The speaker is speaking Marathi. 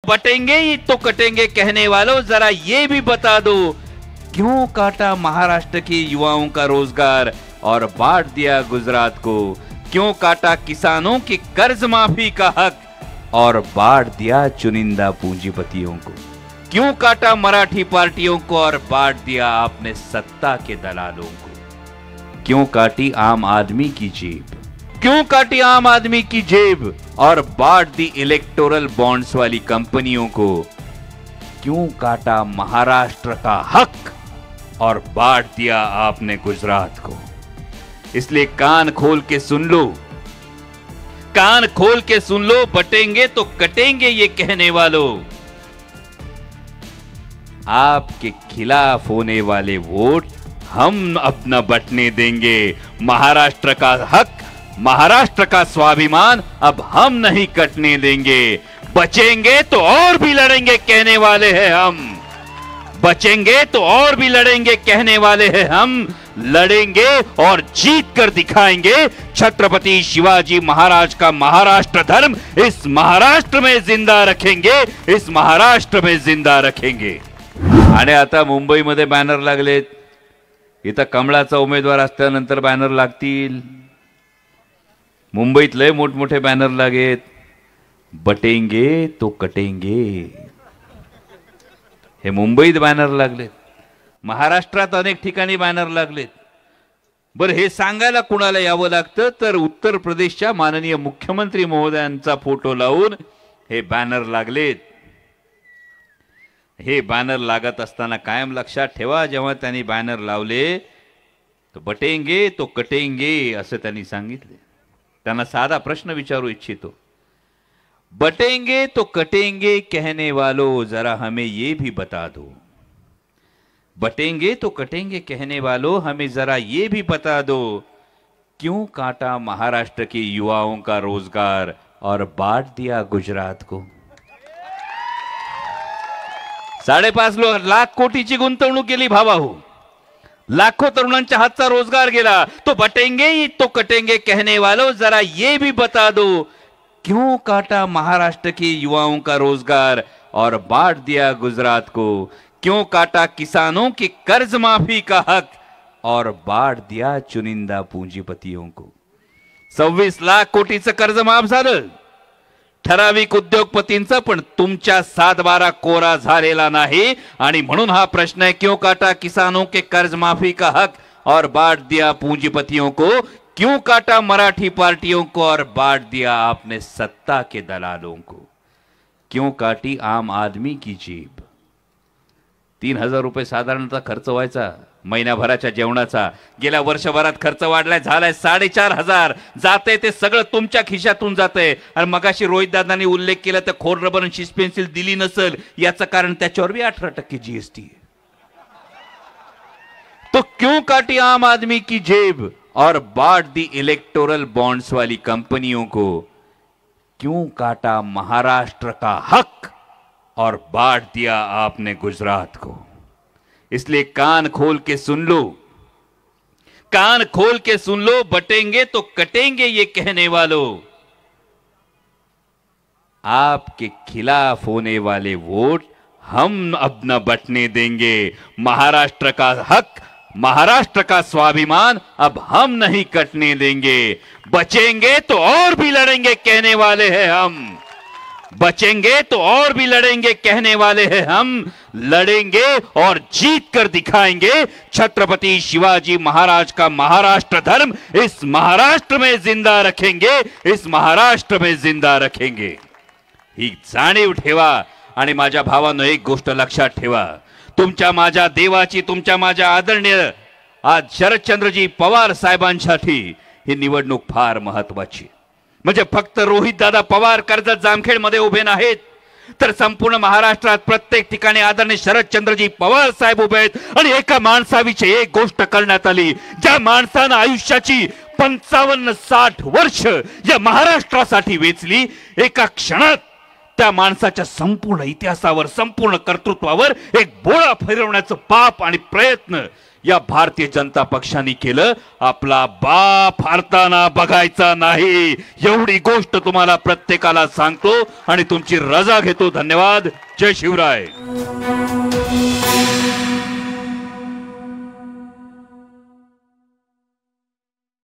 बटेंगे ही तो कटेंगे कहने वालों, जरा ये भी बता दो, क्यों काटा महाराष्ट्र के युवाओं का रोजगार और बांट दिया गुजरात को? क्यों काटा किसानों की कर्ज माफी का हक और बांट दिया चुनिंदा पूंजीपतियों को? क्यों काटा मराठी पार्टियों को और बांट दिया आपने सत्ता के दलालों को? क्यों काटी आम आदमी की जेब? क्यों काटी आम आदमी की जेब और बांट दी इलेक्टोरल बॉन्ड्स वाली कंपनियों को? क्यों काटा महाराष्ट्र का हक और बांट दिया आपने गुजरात को? इसलिए कान खोल के सुन लो, कान खोल के सुन लो, बटेंगे तो कटेंगे ये कहने वालों। आपके खिलाफ होने वाले वोट हम अब न बटने देंगे। महाराष्ट्र का हक, महाराष्ट्र का स्वाभिमान अब हम नहीं कटने देंगे। बचेंगे तो और भी लड़ेंगे कहने वाले हैं हम। बचेंगे तो और भी लड़ेंगे कहने वाले हैं हम। लड़ेंगे और जीत कर दिखाएंगे छत्रपति शिवाजी महाराज का महाराष्ट्र धर्म इस महाराष्ट्र में जिंदा रखेंगे, इस महाराष्ट्र में जिंदा रखेंगे। आणि आता मुंबईमध्ये बॅनर लागलेत, इथं कमळाचा उमेदवार असल्यानंतर बॅनर लागतील। मुंबईत लय मोठमोठे बॅनर लागेत, बटेंगे तो कटेंगे, हे मुंबईत बॅनर लागलेत, महाराष्ट्रात अनेक ठिकाणी बॅनर लागलेत। बरं, हे सांगायला कुणाला यावं लागतं तर उत्तर प्रदेशच्या माननीय मुख्यमंत्री महोदयांचा फोटो लावून हे बॅनर लागलेत। हे बॅनर लागत असताना कायम लक्षात ठेवा, जेव्हा त्यांनी बॅनर लावले तो बटेंगे तो कटेंगे असं त्यांनी सांगितले। त्यांना साधा प्रश्न विचारू इच्छितो, बटेंगे तो कटेंगे कहने वालों, जरा हमें ये भी बता दो, बटेंगे तो कटेंगे कहने वालों, हमें जरा ये भी बता दो, क्यों काटा महाराष्ट्र के युवाओं का रोजगार और बांट दिया गुजरात को? 5.5 लाख कोटीची गुंतवणूक केली भावाहो, लाखों तरुणांच्या हातचा रोजगार गेला। तो बटेंगे ही तो कटेंगे कहने वालों, जरा ये भी बता दो, क्यों काटा महाराष्ट्र के युवाओं का रोजगार और बांट दिया गुजरात को? क्यों काटा किसानों की कर्ज माफी का हक और बांट दिया चुनिंदा पूंजीपतियों को? 26 लाख कोटीचं कर्ज माफ झालं ठराविक उद्योगपतींचं, पण तुमच्या 7-12 कोरा झालेला नाही। आणि म्हणून हा प्रश्न है, क्यों काटा किसानों के कर्ज माफी का हक और बांट दिया पूंजीपतियों को? क्यों काटा मराठी पार्टियों को और बांट दिया आपने सत्ता के दलालों को? क्यों काटी आम आदमी की जेब? 3000 रुपये साधारणतः खर्च व्हायचा महिनाभराच्या जेवणाचा, गेल्या वर्षभरात खर्च वाढलाय, झालाय 4500। जाते ते सगळं तुमच्या खिशातून जाते। आणि मगाशी रोहित दादांनी उल्लेख केला तर खोड रबर आणि शिस पेन्सिल दिली नसेल याचं कारण त्याच्यावर भी 18% जीएसटी है। तो क्यों काटी आम आदमी की जेब और बांट दी इलेक्टोरल बॉन्ड्स वाली कंपनियों को? क्यों काटा महाराष्ट्र का हक और बांट दिया आपने गुजरात को? इसलिए कान खोल के सुन लो, कान खोल के सुन लो, बटेंगे तो कटेंगे ये कहने वालों। आपके खिलाफ होने वाले वोट हम अब न बटने देंगे। महाराष्ट्र का हक, महाराष्ट्र का स्वाभिमान अब हम नहीं कटने देंगे। बचेंगे तो और भी लड़ेंगे कहने वाले हैं हम। बचेंगे तो और भी लड़ेंगे कहने वाले हैं हम। लड़ेंगे और जीत कर दिखाएंगे छत्रपति शिवाजी महाराज का महाराष्ट्र धर्म इस महाराष्ट्र में जिंदा रखेंगे, इस महाराष्ट्र में जिंदा रखेंगे। ही जाणीव ठेवा। आणि माझ्या भावांनो, एक गोष्ट लक्षात ठेवा, तुमच्या माझ्या देवाची, तुमच्या माझ्या आदरणीय आज शरदचंद्रजी पवार साहेबांसाठी ही निवडणूक फार महत्वाची। म्हणजे फक्त रोहित दादा पवार कर्जत जामखेड मध्ये उभे नाहीत, तर संपूर्ण महाराष्ट्रात प्रत्येक ठिकाणी आदरणीय शरदचंद्रजी पवार साहेब उभे आहेत। आणि एका माणसाविषयी एक गोष्ट करण्यात आली, ज्या माणसानं आयुष्याची 55-60 वर्ष या महाराष्ट्रासाठी वेचली, एका क्षणात त्या माणसाच्या संपूर्ण इतिहासावर, संपूर्ण कर्तृत्वावर एक बोळा फिरवण्याचं पाप आणि प्रयत्न या भारतीय जनता पक्षाने केलं. आपला बाप हारताना बघायचा नाही, एवढी गोष्ट तुम्हाला प्रत्येकाला सांगतो आणि तुमची रजा घेतो. धन्यवाद. जय शिवराय.